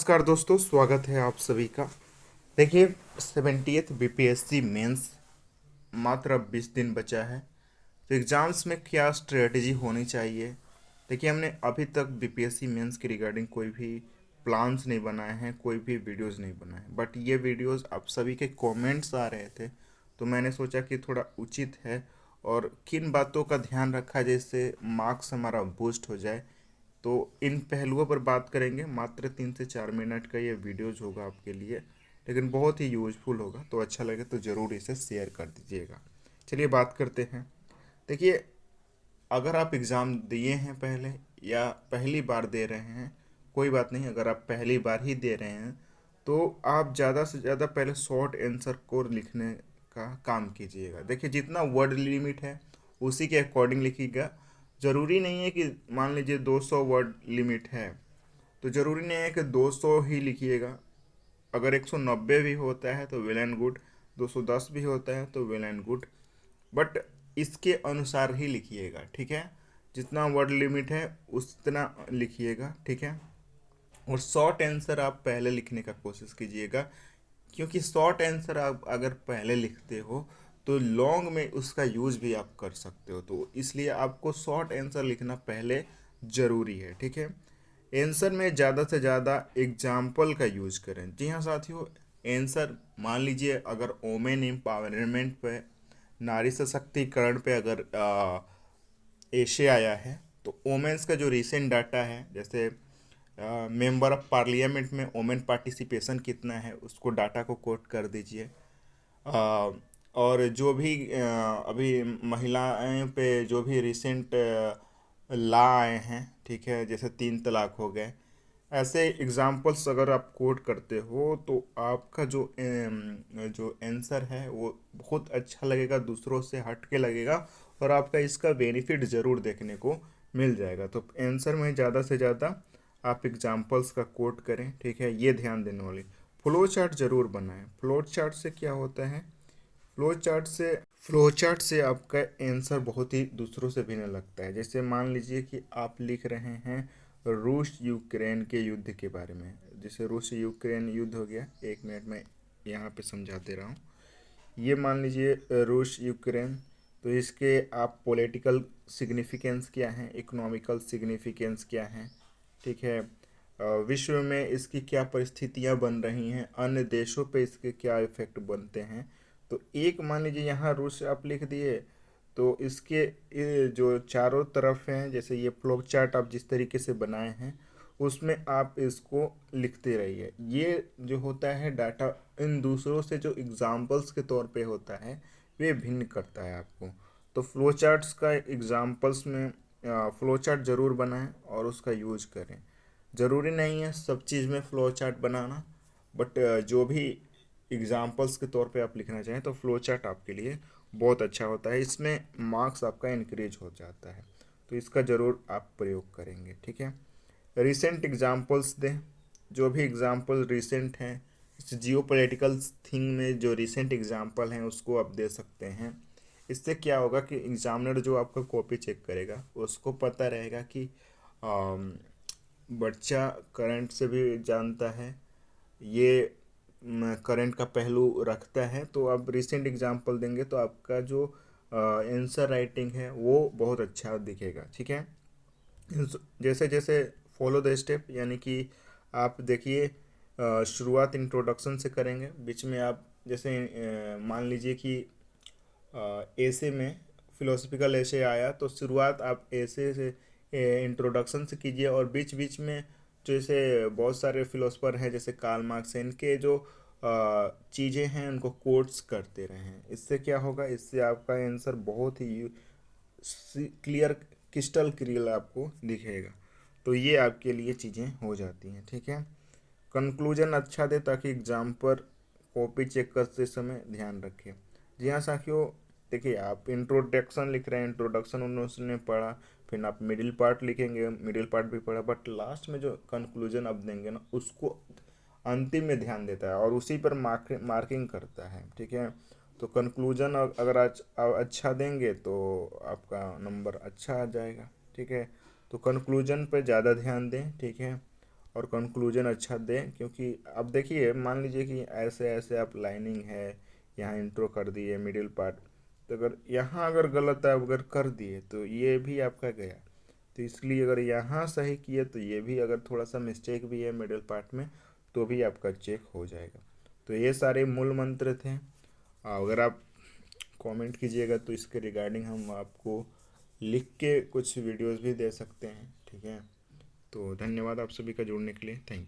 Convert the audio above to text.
नमस्कार दोस्तों, स्वागत है आप सभी का। देखिए, 70th बीपीएससी मेंस मात्र अब 20 दिन बचा है। तो एग्ज़ाम्स में क्या स्ट्रेटजी होनी चाहिए। देखिए, हमने अभी तक बीपीएससी मेंस की रिगार्डिंग कोई भी प्लान्स नहीं बनाए हैं, कोई भी वीडियोस नहीं बनाए, बट ये वीडियोस आप सभी के कमेंट्स आ रहे थे, तो मैंने सोचा कि थोड़ा उचित है और किन बातों का ध्यान रखा जाए जिससे मार्क्स हमारा बूस्ट हो जाए। तो इन पहलुओं पर बात करेंगे। मात्र 3 से 4 मिनट का ये वीडियोज होगा आपके लिए, लेकिन बहुत ही यूजफुल होगा। तो अच्छा लगे तो ज़रूर इसे शेयर कर दीजिएगा। चलिए बात करते हैं। देखिए, अगर आप एग्ज़ाम दिए हैं पहले या पहली बार दे रहे हैं, कोई बात नहीं। अगर आप पहली बार ही दे रहे हैं तो आप ज़्यादा से ज़्यादा पहले शॉर्ट आंसर को लिखने का काम कीजिएगा। देखिए, जितना वर्ड लिमिट है उसी के अकॉर्डिंग लिखिएगा। ज़रूरी नहीं है कि मान लीजिए 200 वर्ड लिमिट है तो ज़रूरी नहीं है कि 200 ही लिखिएगा। अगर 190 भी होता है तो वेल एंड गुड, 210 भी होता है तो वेल एंड गुड, बट इसके अनुसार ही लिखिएगा, ठीक है। जितना वर्ड लिमिट है उतना लिखिएगा, ठीक है। और शॉर्ट आंसर आप पहले लिखने का कोशिश कीजिएगा, क्योंकि शॉर्ट आंसर आप अगर पहले लिखते हो तो लॉन्ग में उसका यूज़ भी आप कर सकते हो। तो इसलिए आपको शॉर्ट आंसर लिखना पहले ज़रूरी है, ठीक है। आंसर में ज़्यादा से ज़्यादा एग्जाम्पल का यूज करें। जी हाँ साथियों, आंसर मान लीजिए अगर वोमेन एम्पावरमेंट पे, नारी सशक्तिकरण पे अगर एशे आया है तो वोमेन्स का जो रिसेंट डाटा है, जैसे मेंबर ऑफ पार्लियामेंट में वोमेन पार्टिसिपेशन कितना है, उसको डाटा को कोट कर दीजिए। और जो भी अभी महिलाएं पे जो भी रिसेंट लॉ आए हैं, ठीक है, जैसे 3 तलाक हो गए, ऐसे एग्जाम्पल्स अगर आप कोट करते हो तो आपका जो आंसर है वो बहुत अच्छा लगेगा, दूसरों से हट के लगेगा और आपका इसका बेनिफिट ज़रूर देखने को मिल जाएगा। तो आंसर में ज़्यादा से ज़्यादा आप एग्जाम्पल्स का कोट करें, ठीक है। ये ध्यान देने वाली फ्लो चार्ट ज़रूर बनाएं। फ्लो चार्ट से क्या होता है, फ्लो चार्ट से आपका आंसर बहुत ही दूसरों से भिन्न लगता है। जैसे मान लीजिए कि आप लिख रहे हैं रूस यूक्रेन के युद्ध के बारे में। जैसे रूस यूक्रेन युद्ध हो गया, 1 मिनट में यहाँ पे समझा दे रहा हूँ। ये मान लीजिए रूस यूक्रेन, तो इसके आप पॉलिटिकल सिग्निफिकेंस क्या है, इकोनॉमिकल सिग्निफिकेंस क्या है, ठीक है। विश्व में इसकी क्या परिस्थितियां बन रही हैं, अन्य देशों पे इसके क्या इफेक्ट बनते हैं। तो एक मान लीजिए यहाँ रूस आप लिख दिए, तो इसके ये जो चारों तरफ हैं, जैसे ये फ्लो चार्ट आप जिस तरीके से बनाए हैं उसमें आप इसको लिखते रहिए। ये जो होता है डाटा इन दूसरों से जो एग्जाम्पल्स के तौर पे होता है वे भिन्न करता है आपको। तो फ्लो चार्ट्स का एग्जाम्पल्स में फ्लो चार्ट ज़रूर बनाएं और उसका यूज करें। ज़रूरी नहीं है सब चीज़ में फ़्लो चार्ट बनाना, बट जो भी एग्जांपल्स के तौर पे आप लिखना चाहें तो फ़्लो चार्ट आपके लिए बहुत अच्छा होता है। इसमें मार्क्स आपका इंक्रीज हो जाता है, तो इसका ज़रूर आप प्रयोग करेंगे, ठीक है। रिसेंट एग्जांपल्स दें। जो भी एग्जांपल रिसेंट हैं, जियो पोलिटिकल थिंग में जो रिसेंट एग्जांपल हैं उसको आप दे सकते हैं। इससे क्या होगा कि एग्जामिनर जो आपका कॉपी चेक करेगा उसको पता रहेगा कि बच्चा करंट से भी जानता है, ये करंट का पहलू रखता है। तो आप रिसेंट एग्जांपल देंगे तो आपका जो आंसर राइटिंग है वो बहुत अच्छा दिखेगा, ठीक है। जैसे जैसे फॉलो द स्टेप, यानी कि आप देखिए शुरुआत इंट्रोडक्शन से करेंगे, बीच में आप जैसे मान लीजिए कि ऐसे में फिलोसफिकल ऐसे आया तो शुरुआत आप ऐसे से इंट्रोडक्शन से कीजिए, और बीच बीच में जैसे बहुत सारे फिलोसफर हैं जैसे कार्ल मार्क्स, इनके जो चीज़ें हैं उनको कोट्स करते रहें। इससे क्या होगा, इससे आपका आंसर बहुत ही क्लियर, क्रिस्टल क्लियर आपको दिखेगा। तो ये आपके लिए चीज़ें हो जाती हैं, ठीक है। कंक्लूजन अच्छा दे ताकि एग्जाम पर कॉपी चेक करते समय ध्यान रखें। जी हाँ साथियों, देखिए आप इंट्रोडक्शन लिख रहे हैं, इंट्रोडक्शन उन्होंने पढ़ा, फिर आप मिडिल पार्ट लिखेंगे, मिडिल पार्ट भी पढ़ा, बट लास्ट में जो कंक्लूजन आप देंगे ना उसको अंतिम में ध्यान देता है और उसी पर मार्किंग करता है, ठीक है। तो कंक्लूजन अगर आज अच्छा देंगे तो आपका नंबर अच्छा आ जाएगा, ठीक है। तो कंक्लूजन पर ज़्यादा ध्यान दें, ठीक है। और कंक्लूजन अच्छा दें, क्योंकि अब देखिए मान लीजिए कि ऐसे ऐसे आप लाइनिंग है, यहाँ इंट्रो कर दिए, मिडिल पार्ट, तो अगर यहाँ अगर गलत आप अगर कर दिए तो ये भी आपका गया। तो इसलिए अगर यहाँ सही किए तो ये भी, अगर थोड़ा सा मिस्टेक भी है मिडिल पार्ट में तो भी आपका चेक हो जाएगा। तो ये सारे मूल मंत्र थे। अगर आप कमेंट कीजिएगा तो इसके रिगार्डिंग हम आपको लिख के कुछ वीडियोस भी दे सकते हैं, ठीक है। तो धन्यवाद आप सभी का जुड़ने के लिए, थैंक यू।